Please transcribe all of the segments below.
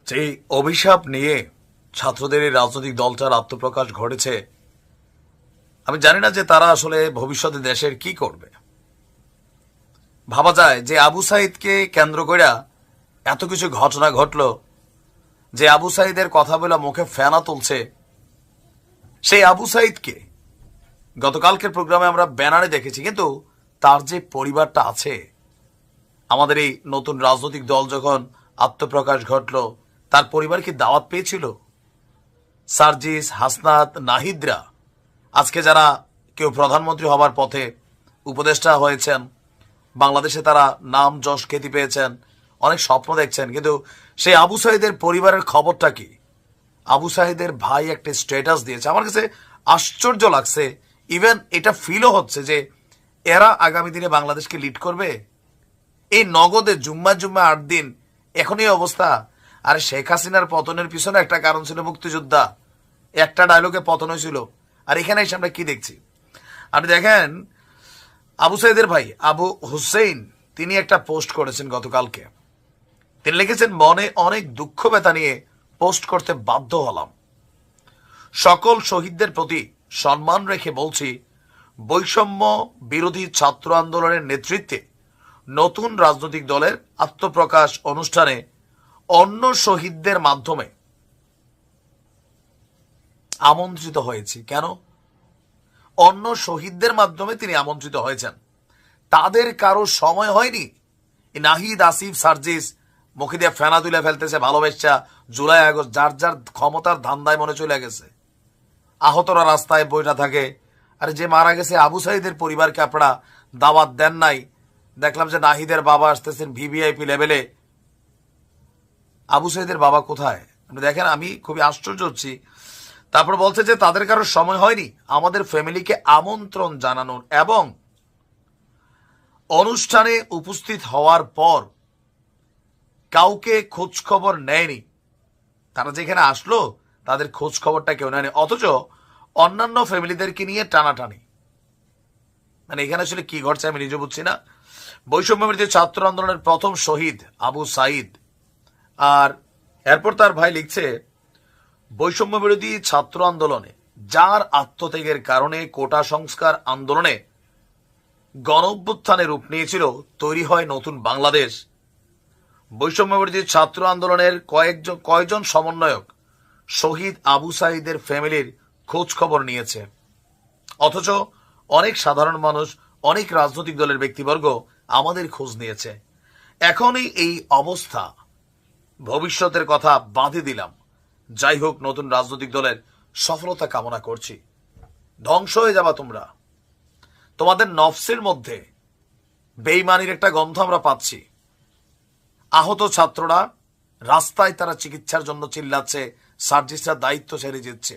যে অভিশাপ নিয়ে ছাত্রদের এই রাজনৈতিক দলটার আত্মপ্রকাশ ঘটেছে, আমি জানি না যে তারা আসলে ভবিষ্যতে দেশের কি করবে। ভাবা যায় যে আবু সাইদকে কেন্দ্র করে এত কিছু ঘটনা ঘটলো, যে আবু সাইদের কথা বলে মুখে ফেনা তুলছে, সেই আবু সাইদকে গতকালকের প্রোগ্রামে আমরা ব্যানারে দেখেছি, কিন্তু তার যে পরিবারটা আছে, আমাদের এই নতুন রাজনৈতিক দল যখন আত্মপ্রকাশ ঘটলো, তার পরিবার কি দাওয়াত পেয়েছিল? সার্জিস, হাসনাত, নাহিদরা আজকে যারা কেউ প্রধানমন্ত্রী হবার পথে উপদেষ্টা হয়েছেন, বাংলাদেশে তারা নাম যশ খ্যাতি পেয়েছেন, অনেক স্বপ্ন দেখছেন, কিন্তু সেই আবু সাইদের পরিবারের খবরটা কি? আবু সাইদের ভাই একটা স্ট্যাটাস দিয়েছে, আমার কাছে আশ্চর্য লাগছে। ইভেন এটা ফিলও হচ্ছে যে এরা আগামী দিনে বাংলাদেশকে লিড করবে। এই নগদে জুম্মা জুম্মা 8 দিন, এখন এই অবস্থা। আর শেখ হাসিনার পতনের পিছনে একটা কারণ ছিল মুক্তিযোদ্ধা, একটা ডায়লগে পতন হয়েছিল। আর এখানে এসে আমরা কি দেখছি? আপনি দেখেন, আবু সাইদের ভাই আবু হুসেইন তিনি একটা পোস্ট করেছেন গতকালকে। তিনি লিখেছেন, মনে অনেক দুঃখ ব্যথা নিয়ে পোস্ট করতে বাধ্য হলাম। সকল শহীদদের প্রতি সম্মান রেখে বলছি, বৈষম্য বিরোধী ছাত্র আন্দোলনের নেতৃত্বে নতুন রাজনৈতিক দলের আত্মপ্রকাশ অনুষ্ঠানে অন্য শহীদদের মাধ্যমে আমন্ত্রিত হয়েছি। কেন? অন্য শহীদদের মাধ্যমে তিনি আমন্ত্রিত হয়েছেন, তাদের কারো সময় হয়নি। নাহিদ, আসিফ, সার্জিস মুখে দিয়ে ফেনা তুলে ফেলতেছে ভালোবাসা, জুলাই আগস্ট, যার যার ক্ষমতার ধান্দায় মনে চলে গেছে। আহতরা রাস্তায় বইটা থাকে। আরে যে মারা গেছে আবু সাইদের পরিবারকে আপনারা দাওয়াত দেন নাই। দেখলাম যে নাহিদের বাবা আসতেছেন ভিভিআইপি লেভেলে। আবু সাইদের বাবা কোথায়? আপনি দেখেন, আমি খুবই আশ্চর্য হচ্ছি। তারপর বলছে যে তাদের কারো সময় হয়নি আমাদের ফ্যামিলিকে আমন্ত্রণ জানানোর, এবং অনুষ্ঠানে উপস্থিত হওয়ার পর কাউকে খোঁজ খবর নেয়নি। তারা যেখানে আসলো তাদের খোঁজ খবরটা কেউ নেয়নি, অথচ অন্যান্য ফ্যামিলিদেরকে নিয়ে টানাটানি। মানে এখানে আসলে কি ঘটছে আমি নিজে বুঝছি না। বৈষম্য বিরোধী ছাত্র আন্দোলনের প্রথম শহীদ আবু সাইদ, আর এরপর তার ভাই লিখছে, বৈষম্য বিরোধী ছাত্র আন্দোলনে যার আত্মত্যাগের কারণে কোটা সংস্কার আন্দোলনে গণ অভ্যুত্থানে রূপ নিয়েছিল, তৈরি হয় নতুন বাংলাদেশ। বৈষম্য বিরোধী ছাত্র আন্দোলনের কয়েকজন সমন্বয়ক শহীদ আবু সাইদের ফ্যামিলির খোঁজ খবর নিয়েছে, অথচ অনেক সাধারণ মানুষ, অনেক রাজনৈতিক দলের ব্যক্তিবর্গ আমাদের খোঁজ নিয়েছে। এখনই এই অবস্থা, ভবিষ্যতের কথা বাঁধে দিলাম। যাই হোক, নতুন রাজনৈতিক দলের সফলতা কামনা করছি। ধ্বংস হয়ে যাবা তোমরা। তোমাদের নফসের মধ্যে বেইমানির একটা গন্ধ আমরা পাচ্ছি। আহত ছাত্ররা রাস্তায়, তারা চিকিৎসার জন্য চিল্লাচ্ছে, সার্জিসরা দায়িত্ব ছেড়ে দিচ্ছে।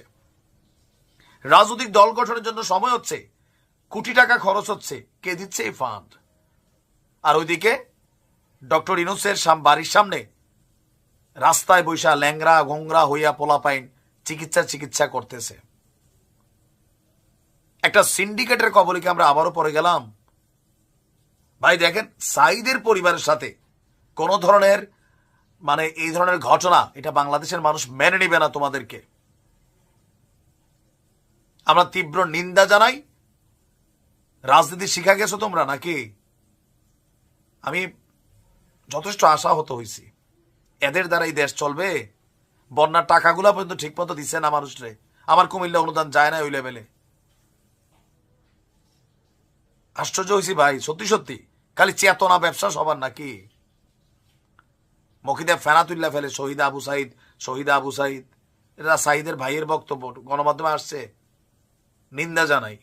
রাজনৈতিক দল গঠনের জন্য সময় হচ্ছে, কোটি টাকা খরচ হচ্ছে, কে দিচ্ছে এই ফান্ড? আর ওইদিকে ডক্টর ইউনূসের বাড়ির সামনে রাস্তায় বৈশা ল্যাংরা ঘোংরা হইয়া পোলাপাইন চিকিৎসা করতেছে। একটা সিন্ডিকেটের কবলে কি আমরা আবারও পড়ে গেলাম? ভাই দেখেন, সাইদের পরিবারের সাথে কোন ধরনের এই ধরনের ঘটনা, এটা বাংলাদেশের মানুষ মেনে নিবে না। তোমাদেরকে আমরা তীব্র নিন্দা জানাই। রাজনীতি শিখা গেছো তোমরা নাকি? আমি যথেষ্ট আশাহত হয়েছি, এদের দ্বারা এই দেশ চলবে? বন্যার টাকাগুলা পর্যন্ত ঠিক মতো দিচ্ছে না মানুষরে। আমার কুমিল্লা অনুদান যায় না ওই লেভেলে। আশ্চর্য হয়েছি ভাই, সত্যি সত্যি। খালি চেতনা ব্যবসা সবার নাকি? মকিদে ফেনা তুল্লা ফেলে শহীদ আবু সাইদ, এটা সাইদের ভাইয়ের বক্তব্য গণমাধ্যমে আসছে, নিন্দা জানাই।